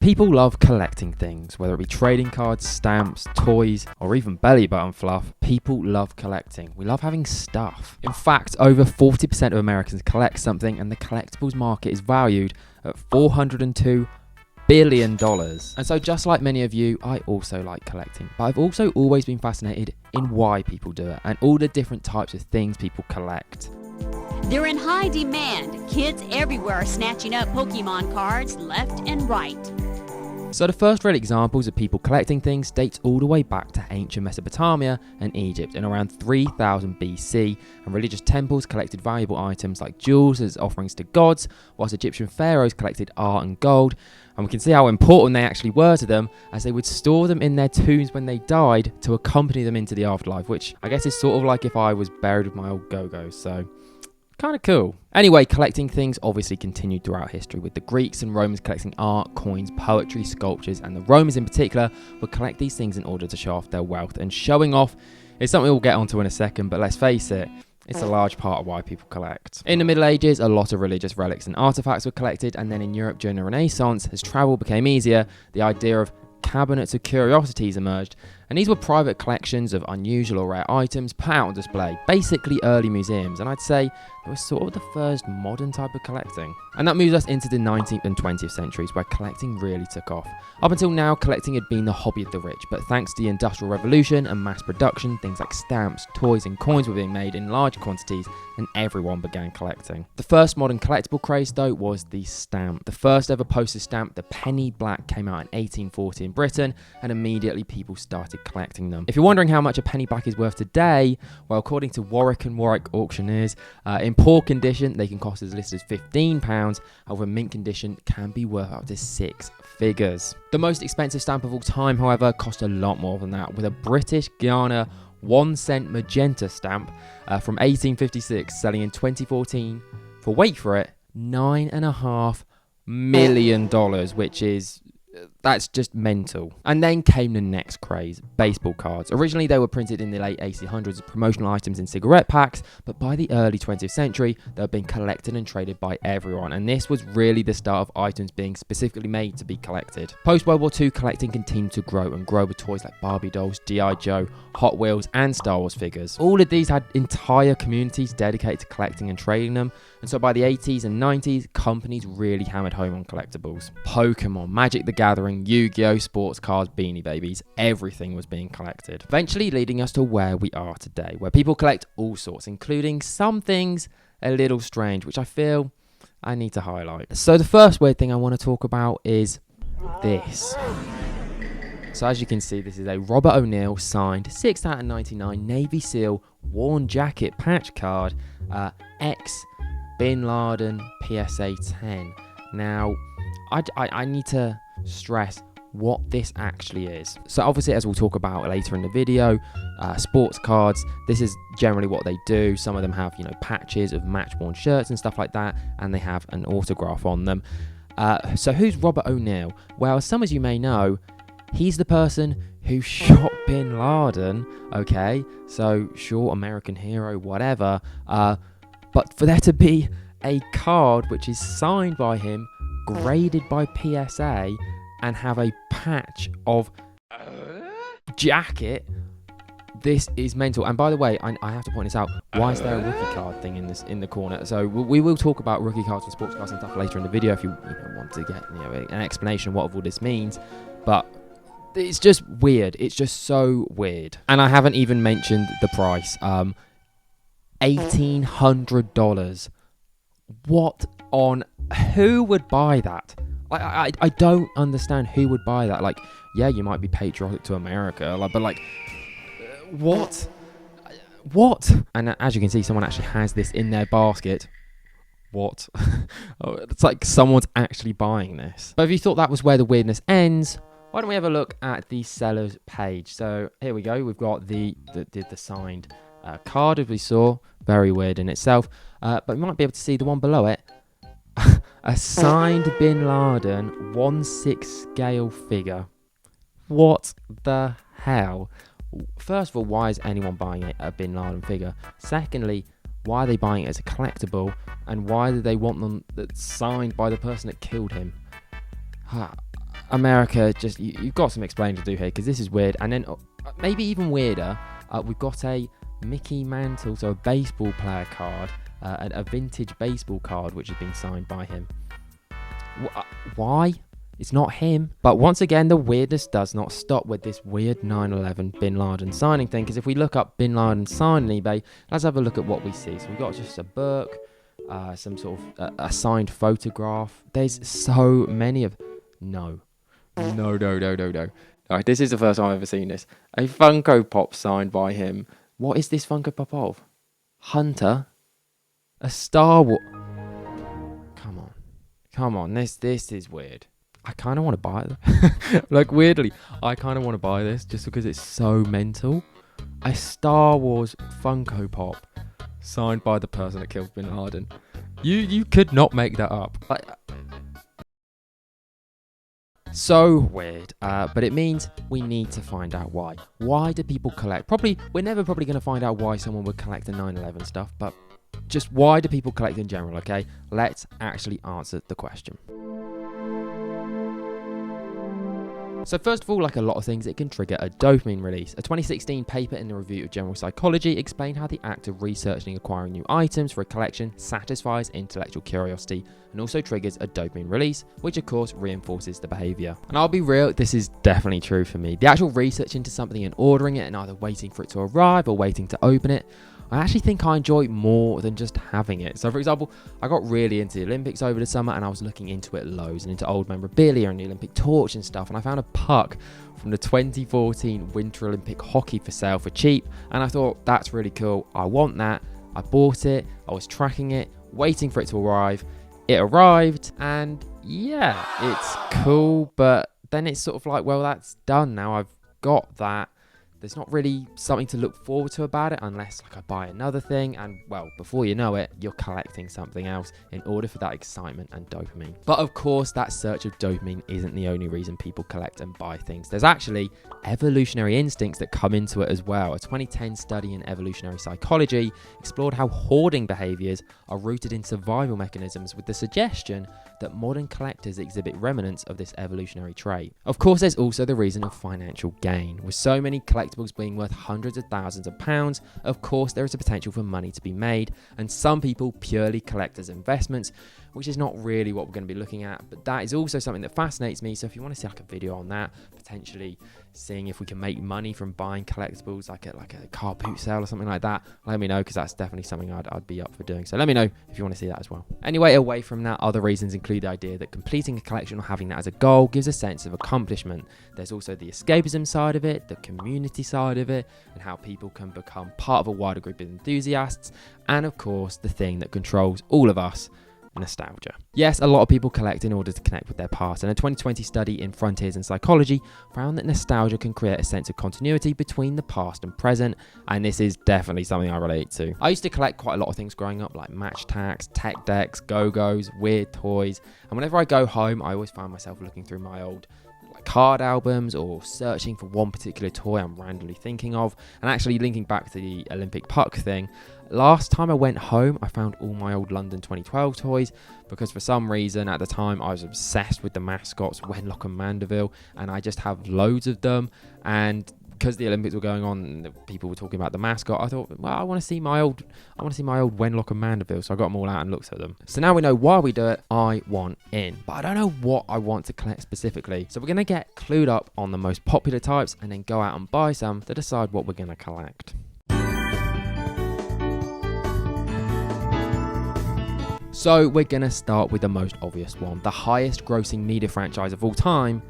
People love collecting things, whether it be trading cards, stamps, toys, or even belly button fluff. People love collecting. We love having stuff. In fact, over 40% of Americans collect something, and the collectibles market is valued at $402 billion. And so just like many of you, I also like collecting, but I've also always been fascinated in why people do it and all the different types of things people collect. They're in high demand. Kids everywhere are snatching up Pokemon cards left and right. So the first real examples of people collecting things dates all the way back to ancient Mesopotamia and Egypt in around 3000 BC, and religious temples collected valuable items like jewels as offerings to gods, whilst Egyptian pharaohs collected art and gold, and we can see how important they actually were to them, as they would store them in their tombs when they died to accompany them into the afterlife, which I guess is sort of like if I was buried with my old go-go's, so kind of cool. Anyway, collecting things obviously continued throughout history, with the Greeks and Romans collecting art, coins, poetry, sculptures, and the Romans in particular would collect these things in order to show off their wealth. And showing off is something we'll get onto in a second, but let's face it, it's a large part of why people collect. In the Middle Ages, a lot of religious relics and artifacts were collected, and then in Europe during the Renaissance, as travel became easier, the idea of cabinets of curiosities emerged, and these were private collections of unusual or rare items put out on display, basically early museums, and I'd say they were sort of the first modern type of collecting. And that moves us into the 19th and 20th centuries, where collecting really took off. Up until now, collecting had been the hobby of the rich, but thanks to the Industrial Revolution and mass production, things like stamps, toys and coins were being made in large quantities, and everyone began collecting. The first modern collectible craze, though, was the stamp. The first ever postage stamp, the penny black, came out in 1840 in Britain, and immediately people started collecting them. If you're wondering how much a penny black is worth today, well, according to Warwick and Warwick auctioneers, in poor condition they can cost as little as £15, however mint condition can be worth up to 6 figures. The most expensive stamp of all time, however, cost a lot more than that, with a British Guiana 1-cent magenta stamp from 1856 selling in 2014 for, wait for it, $9.5 million, which is that's just mental. And then came the next craze, baseball cards. Originally they were printed in the late 1800s as promotional items in cigarette packs, but by the early 20th century they had been collected and traded by everyone, and this was really the start of items being specifically made to be collected. Post World War II, collecting continued to grow and grow, with toys like Barbie dolls, G.I. Joe, Hot Wheels and Star Wars figures. All of these had entire communities dedicated to collecting and trading them, and so by the 80s and 90s, companies really hammered home on collectibles. Pokemon, Magic the Gathering, Yu-Gi-Oh, sports cards, Beanie Babies, everything was being collected. Eventually leading us to where we are today, where people collect all sorts, including some things a little strange, which I feel I need to highlight. So the first weird thing I want to talk about is this. So as you can see, this is a Robert O'Neill signed 6 out of 99 Navy SEAL worn jacket patch card, X Bin Laden PSA 10. Now, I need to stress what this actually is. So obviously, as we'll talk about later in the video, sports cards, this is generally what they do. Some of them have, patches of match-worn shirts and stuff like that, and they have an autograph on them. So who's Robert O'Neill? Well, as some of you may know, he's the person who shot Bin Laden, okay? So, sure, American hero, whatever. But for there to be a card which is signed by him, graded by PSA, and have a patch of jacket, this is mental. And by the way, I have to point this out. Why is there a rookie card thing in the corner? So we will talk about rookie cards and sports cards and stuff later in the video if you want to get an explanation of what all this means. But it's just weird. It's just so weird. And I haven't even mentioned the price. $1,800. What on... Who would buy that? I don't understand who would buy that. Like, yeah, you might be patriotic to America, but what? What? And as you can see, someone actually has this in their basket. What? It's like someone's actually buying this. But if you thought that was where the weirdness ends, why don't we have a look at the seller's page? So here we go. We've got the signed card, as we saw. Very weird in itself. But we might be able to see the one below it. A signed Bin Laden 1/6 scale figure. What the hell? First of all, why is anyone buying a Bin Laden figure? Secondly, why are they buying it as a collectible? And why do they want them that's signed by the person that killed him? America, just you've got some explaining to do here because this is weird. And then maybe even weirder, we've got a Mickey Mantle, so a baseball player card, a vintage baseball card which has been signed by him. Why? It's not him. But once again, the weirdness does not stop with this weird 9/11 Bin Laden signing thing. Because if we look up Bin Laden sign on eBay, let's have a look at what we see. So we've got just a book, some sort of a signed photograph. There's so many of... No. Alright, this is the first time I've ever seen this. A Funko Pop signed by him. What is this Funko Pop of? Hunter? A Star Wars... Come on, this is weird. I kind of want to buy it. Like, weirdly, I kind of want to buy this just because it's so mental. A Star Wars Funko Pop signed by the person that killed Bin Laden. You could not make that up. So weird, but it means we need to find out why. Why do people collect? We're never going to find out why someone would collect the 9/11 stuff, but just why do people collect in general, okay? Let's actually answer the question. So first of all, like a lot of things, it can trigger a dopamine release. A 2016 paper in the Review of General Psychology explained how the act of researching and acquiring new items for a collection satisfies intellectual curiosity and also triggers a dopamine release, which of course reinforces the behavior. And I'll be real, this is definitely true for me. The actual research into something and ordering it and either waiting for it to arrive or waiting to open it, I actually think I enjoy more than just having it. So for example, I got really into the Olympics over the summer and I was looking into it loads and into old memorabilia and the Olympic torch and stuff, and I found a puck from the 2014 Winter Olympic hockey for sale for cheap, and I thought, that's really cool, I want that. I bought it, I was tracking it, waiting for it to arrive. It arrived, and yeah, it's cool, but then it's sort of like, well, that's done now, I've got that. There's not really something to look forward to about it unless like I buy another thing, and well, before you know it, you're collecting something else in order for that excitement and dopamine. But of course, that search of dopamine isn't the only reason people collect and buy things. There's actually evolutionary instincts that come into it as well. A 2010 study in evolutionary psychology explored how hoarding behaviors are rooted in survival mechanisms, with the suggestion that modern collectors exhibit remnants of this evolutionary trait. Of course, there's also the reason of financial gain. With so many collectibles being worth hundreds of thousands of pounds, of course there is a potential for money to be made, and some people purely collect as investments, which is not really what we're going to be looking at, but that is also something that fascinates me. So if you want to see like a video on that, potentially seeing if we can make money from buying collectibles, like a car boot sale or something like that, let me know, because that's definitely something I'd be up for doing. So let me know if you want to see that as well. Anyway, away from that, other reasons include the idea that completing a collection or having that as a goal gives a sense of accomplishment. There's also the escapism side of it, the community side of it, and how people can become part of a wider group of enthusiasts, and of course the thing that controls all of us, nostalgia. Yes, a lot of people collect in order to connect with their past, and a 2020 study in Frontiers in Psychology found that nostalgia can create a sense of continuity between the past and present, and this is definitely something I relate to. I used to collect quite a lot of things growing up, like match tags, tech decks, go-go's, weird toys, and whenever I go home, I always find myself looking through my old card albums or searching for one particular toy I'm randomly thinking of. And actually, linking back to the Olympic puck thing, last time I went home, I found all my old London 2012 toys, because for some reason at the time I was obsessed with the mascots Wenlock and Mandeville, and I just have loads of them. And because the Olympics were going on and people were talking about the mascot, I thought, well, I want to see my old Wenlock and Mandeville. So I got them all out and looked at them. So now we know why we do it. I want in, but I don't know what I want to collect specifically. So we're going to get clued up on the most popular types and then go out and buy some to decide what we're going to collect. So we're going to start with the most obvious one, the highest grossing media franchise of all time,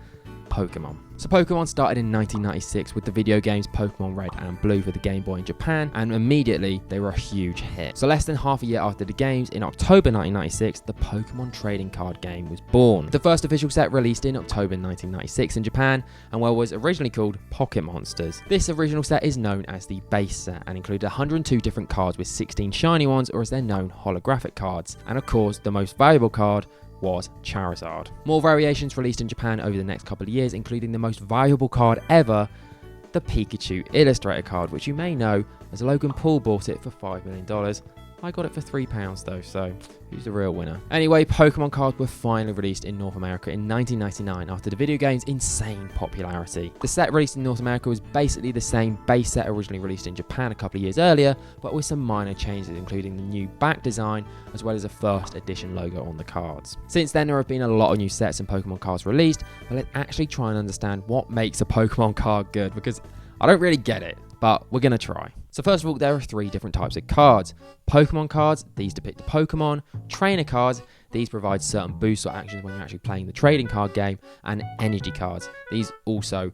Pokemon. So Pokemon started in 1996 with the video games Pokemon Red and Blue for the Game Boy in Japan, and immediately they were a huge hit. So less than half a year after the games, in October 1996, the Pokemon trading card game was born. The first official set released in October 1996 in Japan, and was originally called Pocket Monsters. This original set is known as the base set and included 102 different cards with 16 shiny ones, or as they're known, holographic cards. And of course, the most valuable card was Charizard. More variations released in Japan over the next couple of years, including the most valuable card ever, the Pikachu Illustrator card, which you may know as Logan Paul bought it for $5 million I got it for £3 though, so who's the real winner? Anyway, Pokemon cards were finally released in North America in 1999 after the video game's insane popularity. The set released in North America was basically the same base set originally released in Japan a couple of years earlier, but with some minor changes, including the new back design as well as a first edition logo on the cards. Since then, there have been a lot of new sets and Pokemon cards released, but let's actually try and understand what makes a Pokemon card good, because I don't really get it, but we're going to try. So first of all, there are 3 different types of cards. Pokemon cards, these depict the Pokemon. Trainer cards, these provide certain boosts or actions when you're actually playing the trading card game. And energy cards, these also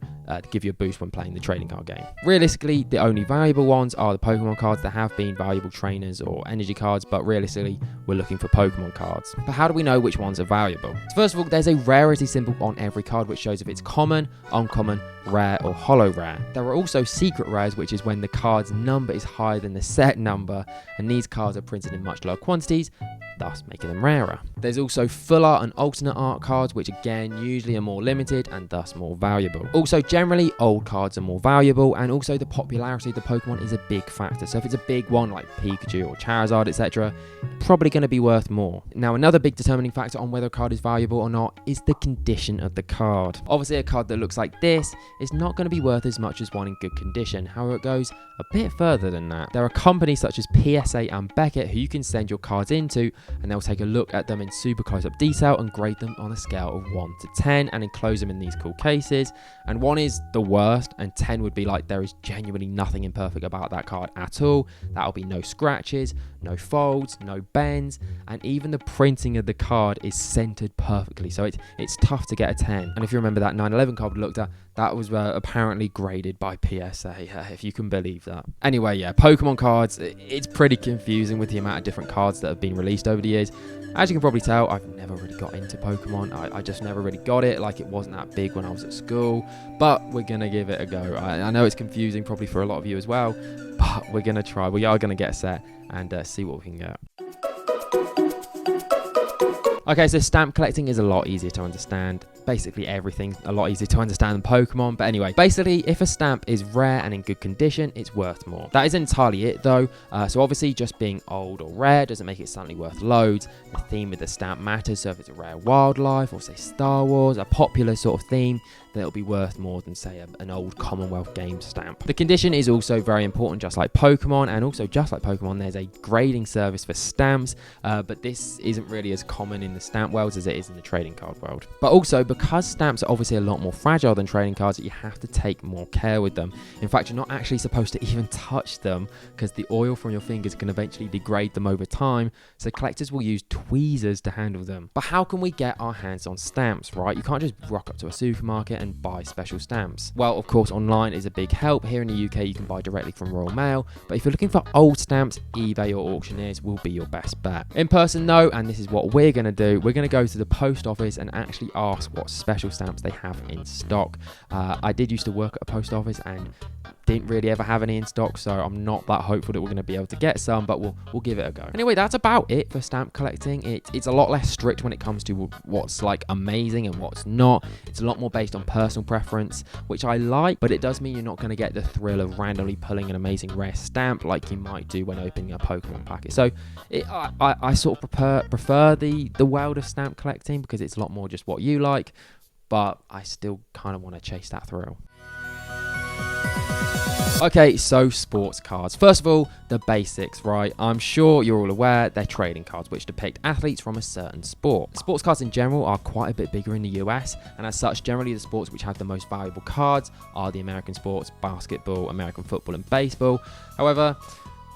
give you a boost when playing the trading card game. Realistically, the only valuable ones are the Pokemon cards. There have been valuable trainers or energy cards, but realistically, we're looking for Pokemon cards. But how do we know which ones are valuable? So first of all, there's a rarity symbol on every card which shows if it's common, uncommon, rare or holo rare. There are also secret rares, which is when the card's number is higher than the set number, and these cards are printed in much lower quantities, thus making them rarer. There's also full art and alternate art cards, which again usually are more limited and thus more valuable. Also, generally old cards are more valuable, and also the popularity of the Pokemon is a big factor. So if it's a big one like Pikachu or Charizard, etc., probably going to be worth more. Now, another big determining factor on whether a card is valuable or not is the condition of the card. Obviously, a card that looks like this is not going to be worth as much as one in good condition. However, it goes a bit further than that. There are companies such as PSA and Beckett who you can send your cards into, and they'll take a look at them in super close-up detail and grade them on a scale of 1 to 10 and enclose them in these cool cases. And 1 is the worst, and 10 would be like there is genuinely nothing imperfect about that card at all. That'll be no scratches, no folds, no bends, and even the printing of the card is centered perfectly. So it's tough to get a 10. And if you remember that 9/11 card we looked at, that was apparently graded by PSA, if you can believe that. Anyway, yeah, Pokemon cards, it's pretty confusing with the amount of different cards that have been released over the years. As you can probably tell, I've never really got into Pokemon. I just never really got it. Like, it wasn't that big when I was at school. But we're going to give it a go. I know it's confusing probably for a lot of you as well, but we're going to try. We are going to get a set and see what we can get. Okay, so stamp collecting is a lot easier to understand. Basically everything's a lot easier to understand than Pokemon. But anyway, basically if a stamp is rare and in good condition, it's worth more. That isn't entirely it though. So obviously just being old or rare doesn't make it suddenly worth loads. The theme of the stamp matters. So if it's a rare wildlife or say Star Wars, a popular sort of theme, then it'll be worth more than say an old Commonwealth Games stamp. The condition is also very important, just like Pokemon, and also just like Pokemon, there's a grading service for stamps, but this isn't really as common in the stamp world as it is in the trading card world. But also, because stamps are obviously a lot more fragile than trading cards, you have to take more care with them. In fact, you're not actually supposed to even touch them because the oil from your fingers can eventually degrade them over time, so collectors will use tweezers to handle them. But how can we get our hands on stamps, right? You can't just rock up to a supermarket and buy special stamps. Well, of course, online is a big help. Here in the UK, you can buy directly from Royal Mail, but if you're looking for old stamps, eBay or auctioneers will be your best bet. In person though, and this is what we're going to do, we're going to go to the post office and actually ask what special stamps they have in stock. I did used to work at a post office and didn't really ever have any in stock, so I'm not that hopeful that we're going to be able to get some, but we'll give it a go. Anyway, that's about it for stamp collecting. It's a lot less strict when it comes to what's like amazing and what's not. It's a lot more based on personal preference, which I like, but it does mean you're not going to get the thrill of randomly pulling an amazing rare stamp like you might do when opening a Pokemon packet. So I sort of prefer the world of stamp collecting because it's a lot more just what you like, but I still kind of want to chase that thrill. Okay, so sports cards. First of all, the basics, right? I'm sure you're all aware they're trading cards which depict athletes from a certain sport. Sports cards in general are quite a bit bigger in the US, and as such, generally the sports which have the most valuable cards are the American sports, basketball, American football, and baseball. However,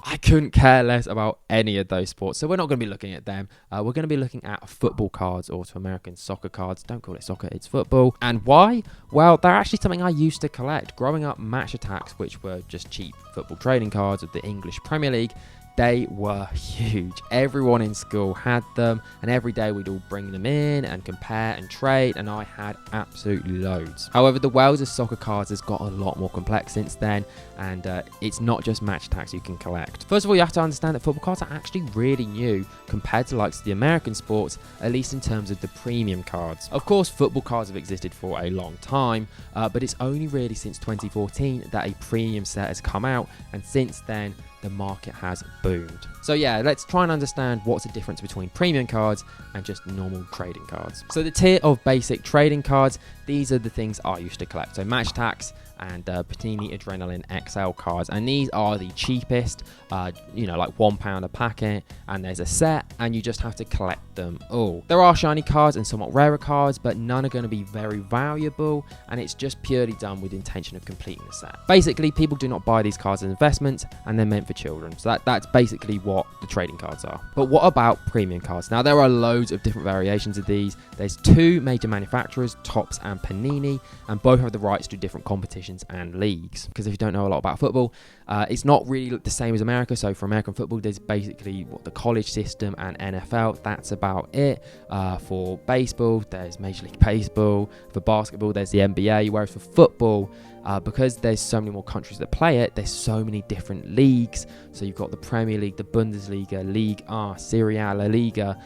I couldn't care less about any of those sports, so we're not going to be looking at them. We're going to be looking at football cards, or to American soccer cards. Don't call it soccer, it's football. And why? Well, they're actually something I used to collect. Growing up, Match Attacks, which were just cheap football trading cards of the English Premier League, they were huge. Everyone in school had them, and every day we'd all bring them in and compare and trade, and I had absolutely loads. However, the world of soccer cards has got a lot more complex since then, and it's not just Match Attacks you can collect. First of all, you have to understand that football cards are actually really new compared to likes of the American sports, at least in terms of the premium cards. Of course, football cards have existed for a long time, but it's only really since 2014 that a premium set has come out, and since then, the market has boomed. So yeah, let's try and understand what's the difference between premium cards and just normal trading cards. So the tier of basic trading cards, these are the things I used to collect. So Match Tax and Panini Adrenaline XL cards, and these are the cheapest, like £1 a packet, and there's a set, and you just have to collect them all. There are shiny cards and somewhat rarer cards, but none are going to be very valuable, and it's just purely done with the intention of completing the set. Basically, people do not buy these cards as investments, and they're meant for children. So that's basically what the trading cards are. But what about premium cards? Now, there are loads of different variations of these. There's two major manufacturers, Topps and Panini, and both have the rights to different competitions and leagues. Because if you don't know a lot about football, it's not really the same as America. So for American football, there's basically the college system and NFL. That's about it. For baseball, there's Major League Baseball. For basketball, there's the NBA. Whereas for football, because there's so many more countries that play it, there's so many different leagues. So you've got the Premier League, the Bundesliga, Ligue 1, Serie A, La Liga,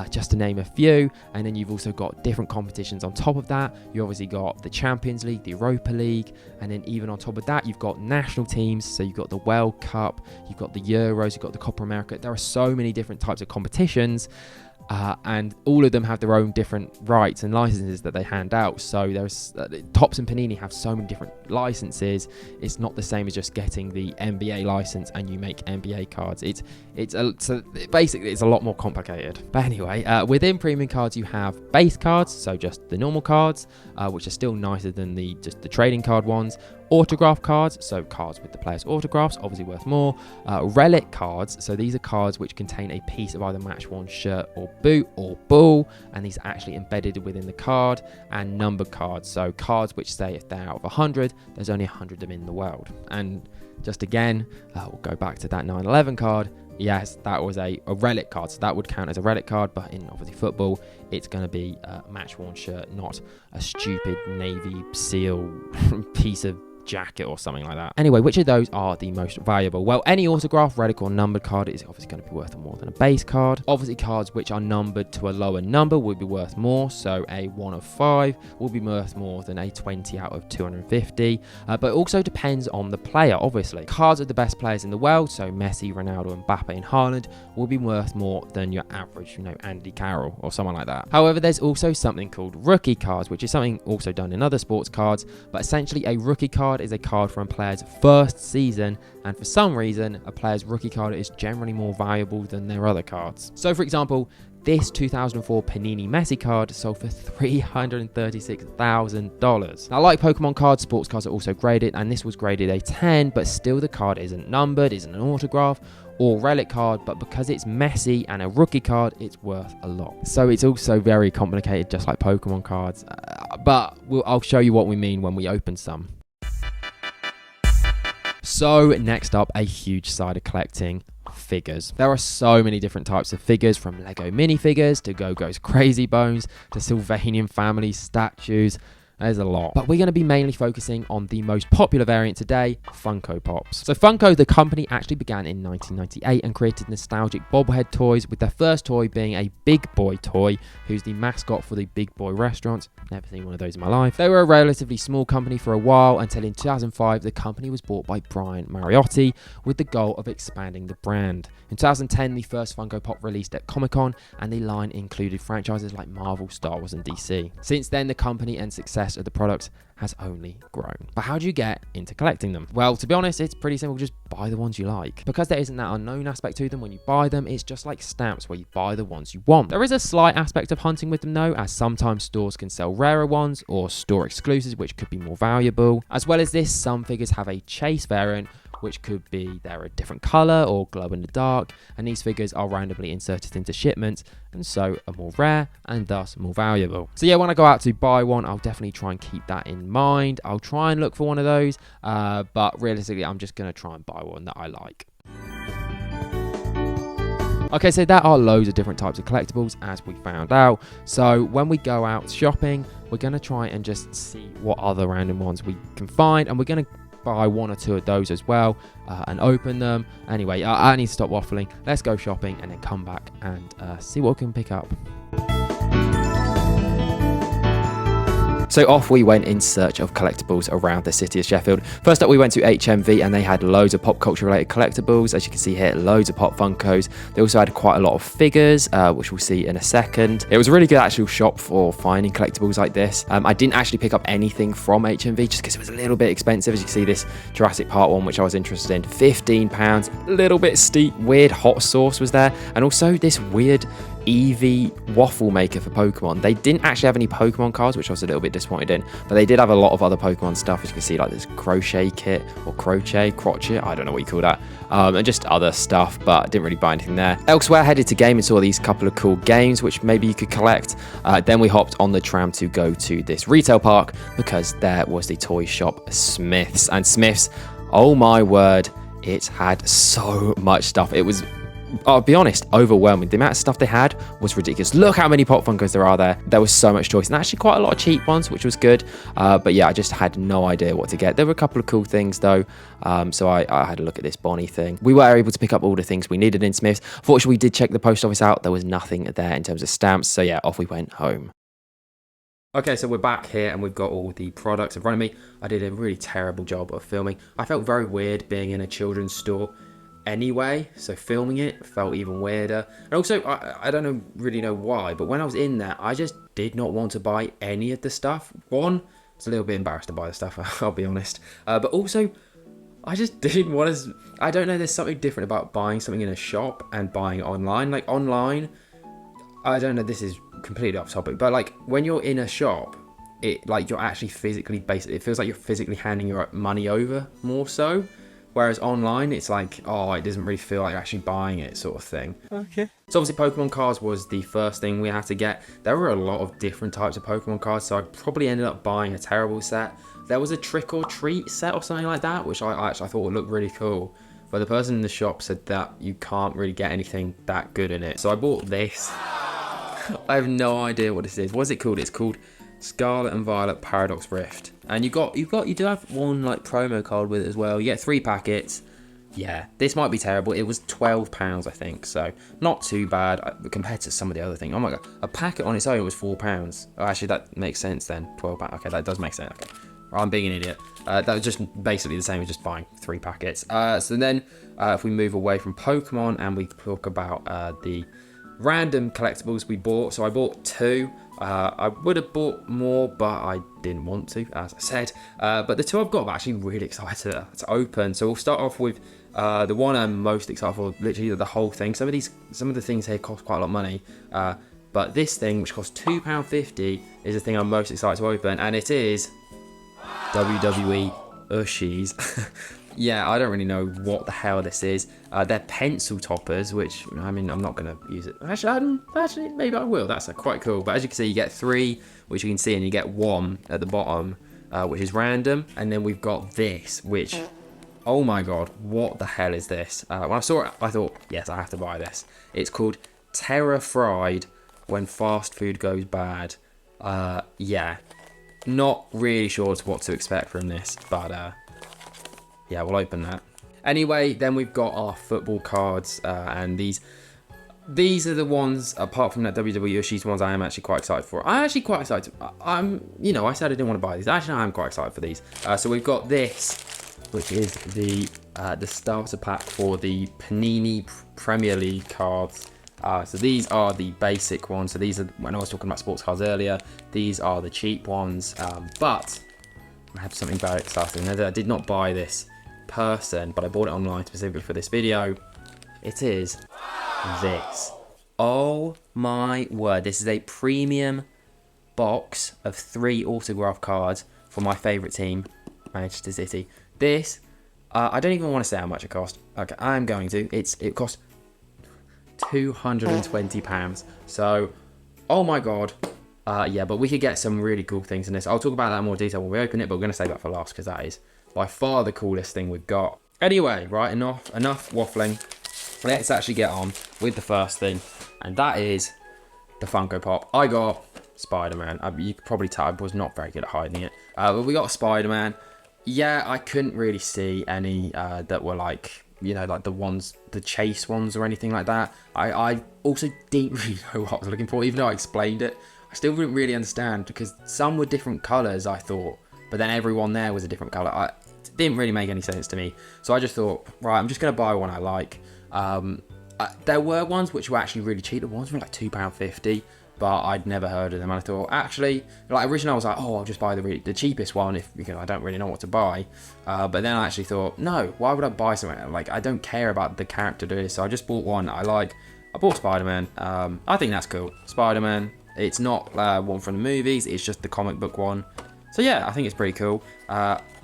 just to name a few. And then you've also got different competitions on top of that. You obviously got the Champions League, the Europa League, and then even on top of that, you've got national teams. So you've got the World Cup, you've got the Euros, you've got the Copa America. There are so many different types of competitions. And all of them have their own different rights and licenses that they hand out. So there's Topps and Panini have so many different licenses. It's not the same as just getting the NBA license and you make NBA cards. So basically it's a lot more complicated. But anyway, within premium cards you have base cards, so just the normal cards, which are still nicer than just the trading card ones. Autograph cards, so cards with the players' autographs, obviously worth more. Relic cards, so these are cards which contain a piece of either match-worn shirt or boot or ball, and these are actually embedded within the card. And numbered cards, so cards which say if they're out of 100, there's only 100 of them in the world. And just again, we'll go back to that 9/11 card. Yes, that was a relic card, so that would count as a relic card, but in obviously football, it's going to be a match-worn shirt, not a stupid Navy SEAL piece of jacket or something like that. Anyway, which of those are the most valuable? Well, any autograph, relic or numbered card is obviously going to be worth more than a base card. Obviously, cards which are numbered to a lower number will be worth more, so a 1 of 5 will be worth more than a 20 out of 250, but it also depends on the player, obviously. Cards of the best players in the world, so Messi, Ronaldo, Mbappe and Haaland, will be worth more than your average, Andy Carroll or someone like that. However, there's also something called rookie cards, which is something also done in other sports cards, but essentially a rookie card is a card from a player's first season, and for some reason a player's rookie card is generally more valuable than their other cards. So for example, this 2004 Panini Messi card sold for $336,000. Now, like Pokemon cards, sports cards are also graded, and this was graded a 10, but still the card isn't numbered, isn't an autograph or relic card, but because it's Messi and a rookie card, it's worth a lot. So it's also very complicated, just like Pokemon cards, but I'll show you what we mean when we open some. So next up, a huge side of collecting: figures. There are so many different types of figures, from Lego minifigures to Go-Go's Crazy Bones to Sylvanian family statues. There's a lot. But we're going to be mainly focusing on the most popular variant today, Funko Pops. So Funko, the company, actually began in 1998 and created nostalgic bobblehead toys, with their first toy being a Big Boy toy, who's the mascot for the Big Boy restaurants. Never seen one of those in my life. They were a relatively small company for a while, until in 2005 the company was bought by Brian Mariotti with the goal of expanding the brand. In 2010, the first Funko Pop released at Comic-Con, and the line included franchises like Marvel, Star Wars and DC. Since then, the company and success of the products has only grown. But how do you get into collecting them? Well, to be honest, it's pretty simple. Just buy the ones you like. Because there isn't that unknown aspect to them when you buy them, it's just like stamps where you buy the ones you want. There is a slight aspect of hunting with them though, as sometimes stores can sell rarer ones or store exclusives which could be more valuable. As well as this, some figures have a chase variant, which could be they're a different color or glow in the dark, and these figures are randomly inserted into shipments and so are more rare and thus more valuable. So yeah, when I go out to buy one, I'll definitely try and keep that in mind. I'll try and look for one of those, but realistically, I'm just going to try and buy one that I like. Okay, so there are loads of different types of collectibles, as we found out. So when we go out shopping, we're going to try and just see what other random ones we can find, and we're going to buy 1 or 2 of those as well and open them. Anyway, I need to stop waffling. Let's go shopping and then come back and see what we can pick up. So off we went in search of collectibles around the city of Sheffield. First up, we went to HMV and they had loads of pop culture related collectibles. As you can see here, loads of Pop Funkos. They also had quite a lot of figures, which we'll see in a second. It was a really good actual shop for finding collectibles like this. I didn't actually pick up anything from HMV just because it was a little bit expensive. As you can see, this Jurassic Park one, which I was interested in, £15, a little bit steep. Weird hot sauce was there, and also this weird Eevee waffle maker for Pokemon. They didn't actually have any Pokemon cards, which I was a little bit disappointed in, but they did have a lot of other Pokemon stuff. As you can see, like this crochet kit or crochet, I don't know what you call that, and just other stuff, but I didn't really buy anything there. Elsewhere, headed to game and saw these couple of cool games which maybe you could collect. Then we hopped on the tram to go to this retail park because there was the toy shop Smith's, and Smith's, oh my word, it had so much stuff. It was, I'll be honest, overwhelming. The amount of stuff they had was ridiculous. Look how many Pop Funkos there are there. There was so much choice, and actually quite a lot of cheap ones, which was good. But yeah, I just had no idea what to get. There were a couple of cool things though, so I had a look at this Bonnie thing. We were able to pick up all the things we needed in Smith's. Fortunately, we did check the post office out. There was nothing there in terms of stamps, so yeah, off we went home. Okay, so we're back here and we've got all the products in front of me. I did a really terrible job of filming. I felt very weird being in a children's store anyway, so filming it felt even weirder. And also, I don't really know why, but when I was in there, I just did not want to buy any of the stuff. One, I was a little bit embarrassed to buy the stuff, I'll be honest. But also, I just didn't want to... I don't know, there's something different about buying something in a shop and buying it online. Like, online, I don't know, this is completely off topic, but like, when you're in a shop, it, like, you're actually physically, basically, it feels like you're physically handing your money over more so. Whereas online, it's like, oh, it doesn't really feel like you're actually buying it, sort of thing. Okay. So obviously Pokemon cards was the first thing we had to get. There were a lot of different types of Pokemon cards, so I probably ended up buying a terrible set. There was a Trick or Treat set or something like that, which I thought would look really cool. But the person in the shop said that you can't really get anything that good in it. So I bought this. I have no idea what this is. What is it called? It's called Scarlet and Violet Paradox Rift, and you do have one like promo card with it as well. You get 3 packets. Yeah, this might be terrible. It was £12, I think, so not too bad compared to some of the other things. Oh my god, a packet on its own was £4. Oh, actually, that makes sense then. £12. Okay, that does make sense. Okay, I'm being an idiot. That was just basically the same as just buying 3 packets. So then, if we move away from Pokemon and we talk about the random collectibles we bought. So I bought 2. I would have bought more, but I didn't want to, as I said. But the 2 I've got, I'm actually really excited to open. So we'll start off with the one I'm most excited for, literally the whole thing. Some of the things here cost quite a lot of money. But this thing, which costs £2.50, is the thing I'm most excited to open. And it is WWE Ushies. Yeah, I don't really know what the hell this is. They're pencil toppers, which, I mean, I'm not going to use it. Actually, maybe I will. That's quite cool. But as you can see, you get 3, which you can see, and you get 1 at the bottom, which is random. And then we've got this, which, oh my god, what the hell is this? When I saw it, I thought, yes, I have to buy this. It's called Terra Fried When Fast Food Goes Bad. Yeah, not really sure what to expect from this, but yeah, we'll open that. Anyway, then we've got our football cards, and these are the ones, apart from that WWE Ushies ones, I am actually quite excited for. I'm actually quite excited. I said I didn't want to buy these. Actually, I am quite excited for these. So we've got this, which is the starter pack for the Panini Premier League cards. So these are the basic ones. So these are, when I was talking about sports cards earlier, these are the cheap ones. But I have something very exciting. I did not buy this person, but I bought it online specifically for this video. It is this. Oh my word, this is a premium box of 3 autograph cards for my favourite team, Manchester City. This, I don't even want to say how much it cost. Okay, I'm going to. It cost £220. So, oh my god. Yeah, but we could get some really cool things in this. I'll talk about that in more detail when we open it, but we're going to save that for last because that is by far the coolest thing we've got. Anyway, right, enough waffling. Let's actually get on with the first thing, and that is the Funko Pop. I got Spider-Man. You could probably tell I was not very good at hiding it. But we got Spider-Man. Yeah, I couldn't really see any that were like, you know, like the chase ones or anything like that. I also didn't really know what I was looking for, even though I explained it. I still didn't really understand because some were different colours, I thought, but then everyone there was a different colour. It didn't really make any sense to me. So I just thought, right, I'm just going to buy one I like. There were ones which were actually really cheap. The ones were like £2.50, but I'd never heard of them. And I thought, actually, like originally I was like, oh, I'll just buy the cheapest one because I don't really know what to buy. But then I actually thought, no, why would I buy something? Like, I don't care about the character doing this. So I just bought one I like. I bought Spider-Man. I think that's cool. Spider-Man. It's not one from the movies. It's just the comic book one. So yeah, I think it's pretty cool.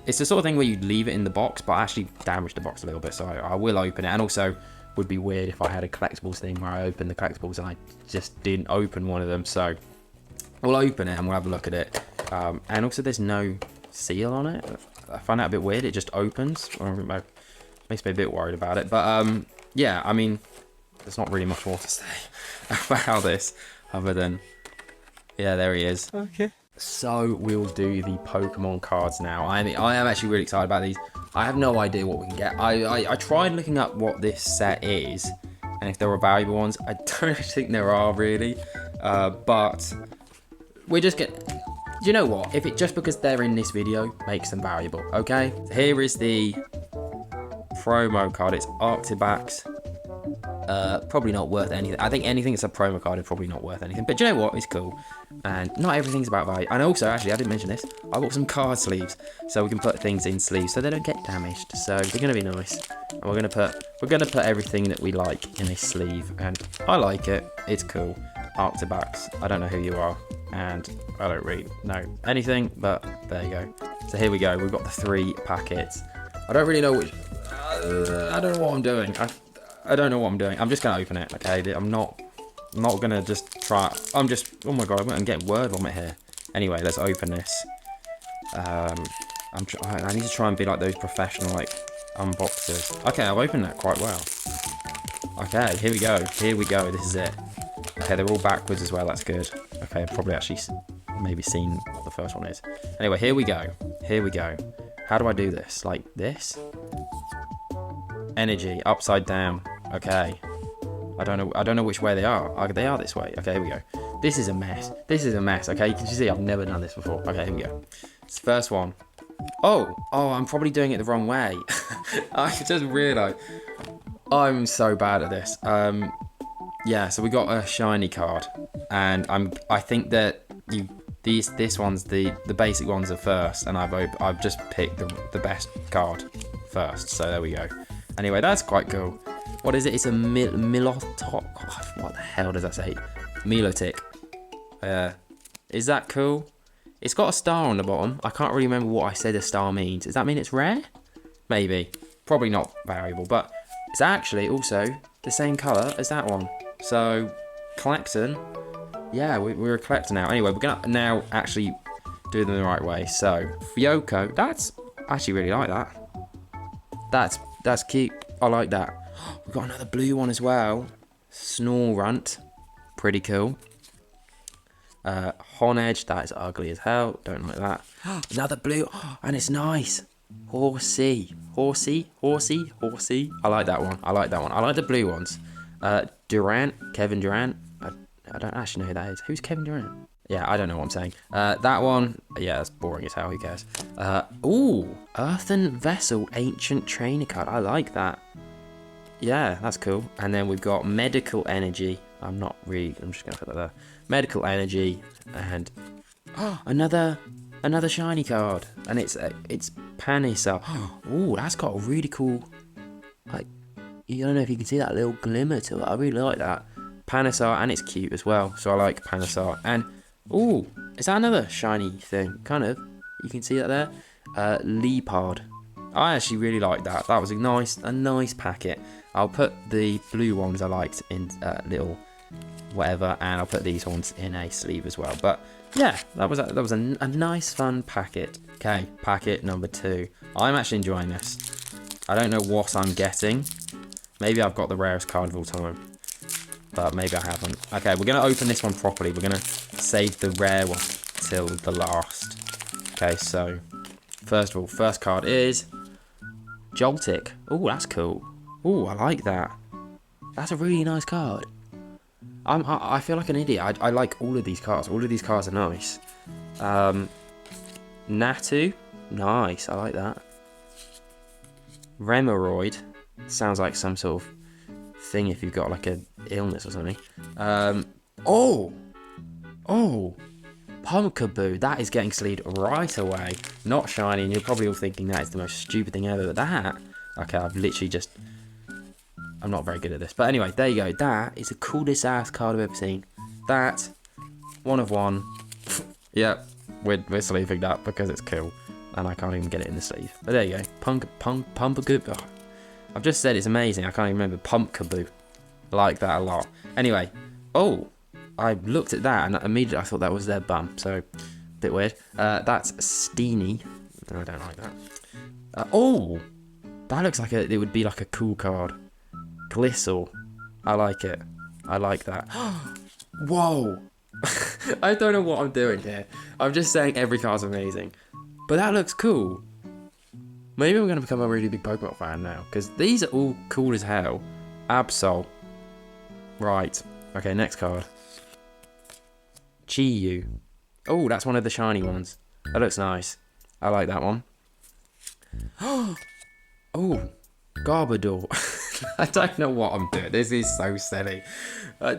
It's the sort of thing where you leave it in the box, but I actually damaged the box a little bit, so I will open it. And also, would be weird if I had a collectibles thing where I opened the collectibles and I just didn't open one of them. So we'll open it and we'll have a look at it. And also, there's no seal on it. I find that a bit weird. It just opens. Makes me a bit worried about it. But yeah, I mean, there's not really much more to say about this other than, yeah, there he is. Okay. So we'll do the Pokemon cards now. I am actually really excited about these. I have no idea what we can get. I tried looking up what this set is and if there were valuable ones. I don't think there are really, but we're just getting. Do you know what? If it just because they're in this video makes them valuable, okay? Here is the promo card. It's Arctibax. Probably not worth anything. I think anything that's a promo card is probably not worth anything. But do you know what? It's cool. And not everything's about value. And also, actually, I didn't mention this. I bought some card sleeves, so we can put things in sleeves so they don't get damaged. So they're gonna be nice. And we're gonna put everything that we like in a sleeve. And I like it. It's cool. Arctibax. I don't know who you are, and I don't really know anything. But there you go. So here we go. We've got the 3 packets. I don't really know which. I don't know what I'm doing. I don't know what I'm doing. I'm just gonna open it, okay? I'm not gonna just try. I'm just. Oh my god! I'm getting word vomit here. Anyway, let's open this. I need to try and be like those professional like unboxers. Okay, I've opened that quite well. Okay, here we go. Here we go. This is it. Okay, they're all backwards as well. That's good. Okay, I've probably actually maybe seen what the first one is. Anyway, here we go. Here we go. How do I do this? Like this? Energy upside down. Okay. I don't know which way they are. They are this way. Okay, here we go. This is a mess. This is a mess. Okay, you can see I've never done this before. Okay, here we go. It's the first one. Oh, I'm probably doing it the wrong way. I just realised. I'm so bad at this. Yeah, so we got a shiny card, and I think that this one's the basic ones are first, and I've just picked the best card first. So there we go. Anyway, that's quite cool. What is it? It's a Milotic. What the hell does that say? Milotic. Is that cool? It's got a star on the bottom. I can't really remember what I said a star means. Does that mean it's rare? Maybe. Probably not valuable, but it's actually also the same colour as that one. So, collecting. Yeah, we're a collector now. Anyway, we're going to now actually do them the right way. So, Fyoko. I actually really like that. That's cute. I like that. We've got another blue one as well. Snorunt. Pretty cool. Honedge. That is ugly as hell. Don't like that. Another blue. And it's nice. Horsey. I like that one. I like the blue ones. Durant. Kevin Durant. I don't actually know who that is. Who's Kevin Durant? Yeah, I don't know what I'm saying. That one, yeah, that's boring as hell. Who cares? Ooh, Earthen Vessel Ancient Trainer card. I like that. Yeah, that's cool. And then we've got Medical Energy. I'm just gonna put that there. Medical Energy and another shiny card. And it's Panisa. Ooh, that's got a really cool. Like, I don't know if you can see that little glimmer to it. I really like that. Panisar, and it's cute as well. So I like Panisar. And ooh, is that another shiny thing? Kind of. You can see that there. Leopard. I actually really like that. That was a nice packet. I'll put the blue ones I liked in little whatever, and I'll put these ones in a sleeve as well. But yeah, that was a nice fun packet. Okay, packet number 2. I'm actually enjoying this. I don't know what I'm getting. Maybe I've got the rarest card of all time, but maybe I haven't. Okay, we're gonna open this one properly. We're gonna save the rare one till the last. Okay, so first of all, first card is Joltik. Oh, that's cool. Oh, I like that. That's a really nice card. I feel like an idiot. I like all of these cards. All of these cards are nice. Natu, nice. I like that. Remeroid, sounds like some sort of thing if you've got like a illness or something. Oh, Pumpkaboo, that is getting sleeved right away. Not shiny, and you're probably all thinking that is the most stupid thing ever. But that, okay, I'm not very good at this. But anyway, there you go. That is the coolest ass card I've ever seen. That, 1 of 1. Yep, we're sleeving that because it's cool. And I can't even get it in the sleeve. But there you go. Pumpkaboo. Oh, I've just said it's amazing. I can't even remember Pumpkaboo. I like that a lot. Anyway, I looked at that and immediately I thought that was their bum. So, a bit weird. That's Steenie. I don't like that. That looks like it would be like a cool card. Glistle. I like it. I like that. Whoa. I don't know what I'm doing here. I'm just saying every card's amazing. But that looks cool. Maybe I'm going to become a really big Pokemon fan now. Because these are all cool as hell. Absol. Right. Okay, next card. Chi-Yu. Oh, that's one of the shiny ones. That looks nice. I like that one. Oh, Garbodor. I don't know what I'm doing. This is so silly. I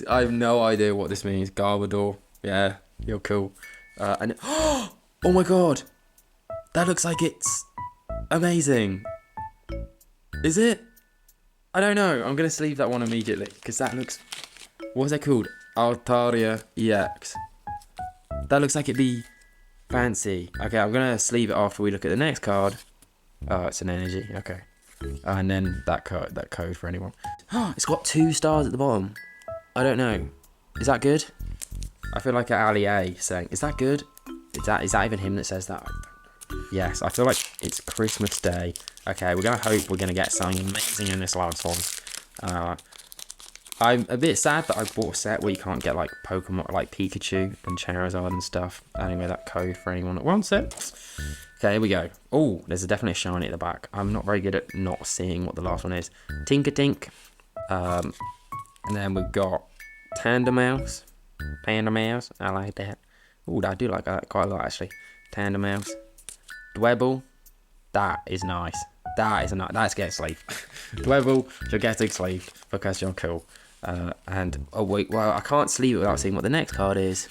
have no idea what this means. Garbodor. Yeah, you're cool. Oh my god. That looks like it's amazing. Is it? I don't know. I'm going to sleeve that one immediately. Because that looks... What's that called? Altaria EX. That looks like it'd be fancy. Okay, I'm going to sleeve it after we look at the next card. Oh, it's an energy. Okay. And then that code for anyone. It's got 2 stars at the bottom. I don't know. Is that good? I feel like Ali A saying, is that good? Is that even him that says that? Yes, I feel like it's Christmas Day. Okay, we're going to hope we're going to get something amazing in this last one. I'm a bit sad that I bought a set where you can't get like Pokemon, like Pikachu and Charizard and stuff. Anyway, that code for anyone that wants it. Okay, here we go. Oh, there's definitely a shiny at the back. I'm not very good at not seeing what the last one is. Tinkertink. And then we've got Tandemaus. Pandamouse. I like that. Oh, I do like that quite a lot actually. Tandemaus. Dwebble. That is nice. That's getting sleeved. Dwebble, you're getting sleeved because you're cool. And oh wait, well I can't sleeve it without seeing what the next card is.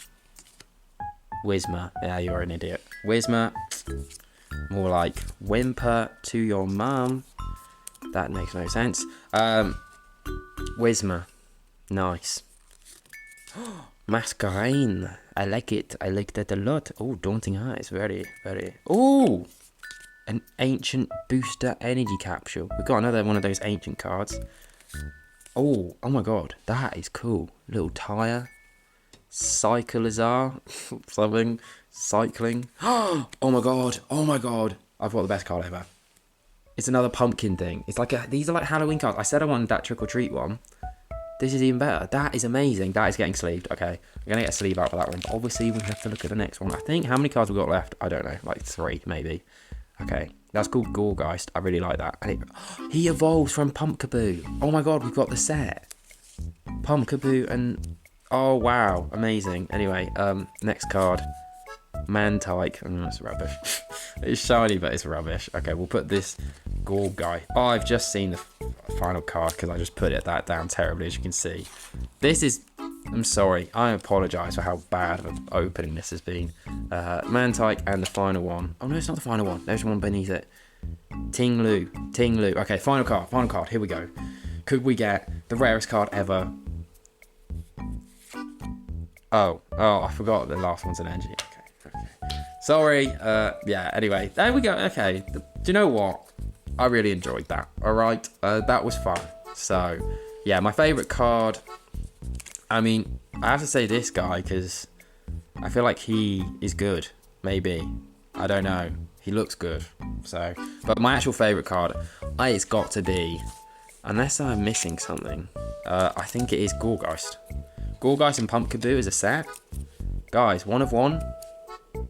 Whismer. Yeah, you're an idiot. Whismer. More like whimper to your mum. That makes no sense. Whismer. Nice. Masquerain. I like it. I like that a lot. Oh, Daunting Eyes. Very, very. Oh! An ancient booster energy capsule. We've got another one of those ancient cards. Oh my god. That is cool. Little tire. Cyclizar. Something. Cycling. Oh my god. Oh my god. I've got the best card ever. It's another pumpkin thing. It's like these are like Halloween cards. I said I wanted that trick or treat one. This is even better. That is amazing. That is getting sleeved. Okay. I'm going to get a sleeve out for that one. Obviously, we have to look at the next one. I think, how many cards we got left? I don't know. Like 3, maybe. Okay. That's called Gorgeist. I really like that. And he evolves from Pumpkaboo. Oh my god, we've got the set. Pumpkaboo and... Oh, wow. Amazing. Anyway, next card. Mantike. That's rubbish. It's shiny, but it's rubbish. Okay, we'll put this Gorg guy. Oh, I've just seen the final card because I just put that down terribly, as you can see. This is... I'm sorry. I apologise for how bad of an opening this has been. Mantike and the final one. Oh, no, it's not the final one. There's one beneath it. Ting-Lu. Okay, final card. Here we go. Could we get the rarest card ever? Oh, I forgot the last one's an energy. Okay. Sorry. Yeah, anyway. There we go. Okay. Do you know what? I really enjoyed that. All right. That was fun. So, yeah, my favourite card. I mean, I have to say this guy because I feel like he is good. Maybe. I don't know. He looks good. So, but my actual favourite card, it's got to be, unless I'm missing something, I think it is Gorgeist. Gorgeist and Pumpkaboo is a set. Guys, 1 of 1.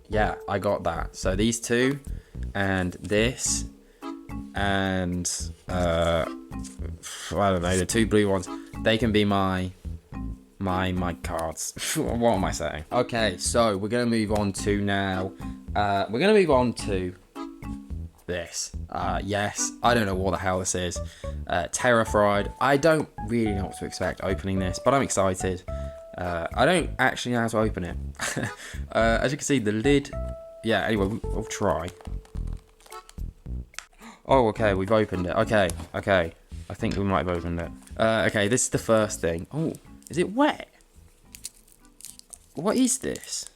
Yeah, I got that. So these 2, and this, and I don't know, the 2 blue ones. They can be my my cards. What am I saying? Okay, so we're gonna move on to now. We're gonna move on to this. Yes, I don't know what the hell this is. Terrified. I don't really know what to expect opening this, but I'm excited. I don't actually know how to open it. As you can see, the lid. Yeah. Anyway, we'll try. Oh, okay. We've opened it. Okay. I think we might have opened it. Okay, this is the first thing. Oh, is it wet? What is this?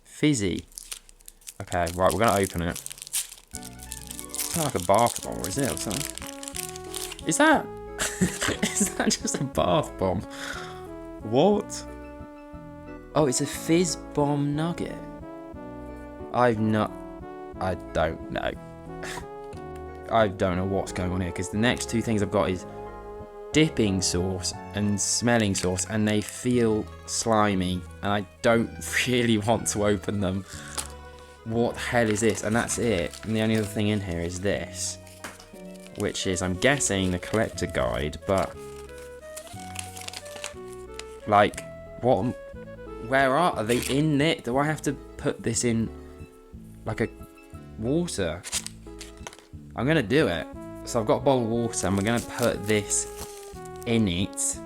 Fizzy. Okay, right, we're gonna open it. It's not like a bath bomb, is it, or something? Is that... is that just a bath bomb? What? Oh, it's a fizz bomb nugget. I don't know. I don't know what's going on here, because the next two things I've got is dipping sauce and smelling sauce, and they feel slimy, and I don't really want to open them. What the hell is this? And that's it. And the only other thing in here is this, which is, I'm guessing, the collector guide, but like, what? Where are they in it? Do I have to put this in like a water? I'm gonna do it. So I've got a bowl of water, and we're gonna put this in it.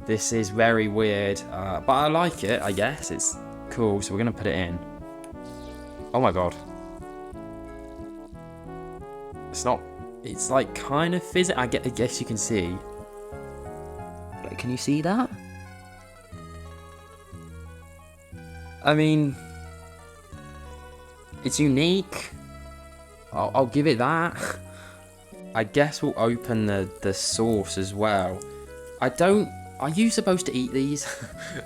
This is very weird, but I like it. I guess it's cool. So we're gonna put it in. Oh my god! It's not. It's like kind of fizzy. I guess you can see. Like, can you see that? I mean, it's unique. I'll give it that. I guess we'll open the sauce as well. Are you supposed to eat these?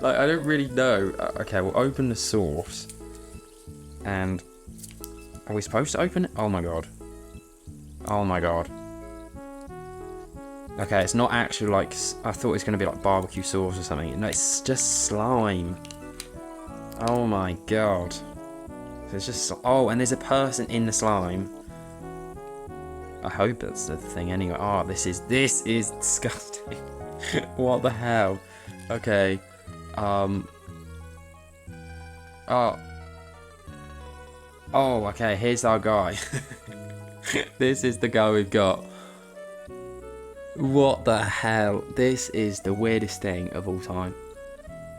Like, I don't really know. Okay, we'll open the sauce. And are we supposed to open it? Oh my god. Oh my god. Okay, it's not actually like... I thought it was going to be like barbecue sauce or something. No, it's just slime. Oh my god. It's just... Oh, and there's a person in the slime. I hope that's the thing anyway. Oh, this is disgusting. What the hell? Okay. Oh, okay, here's our guy. This is the guy we've got. What the hell? This is the weirdest thing of all time.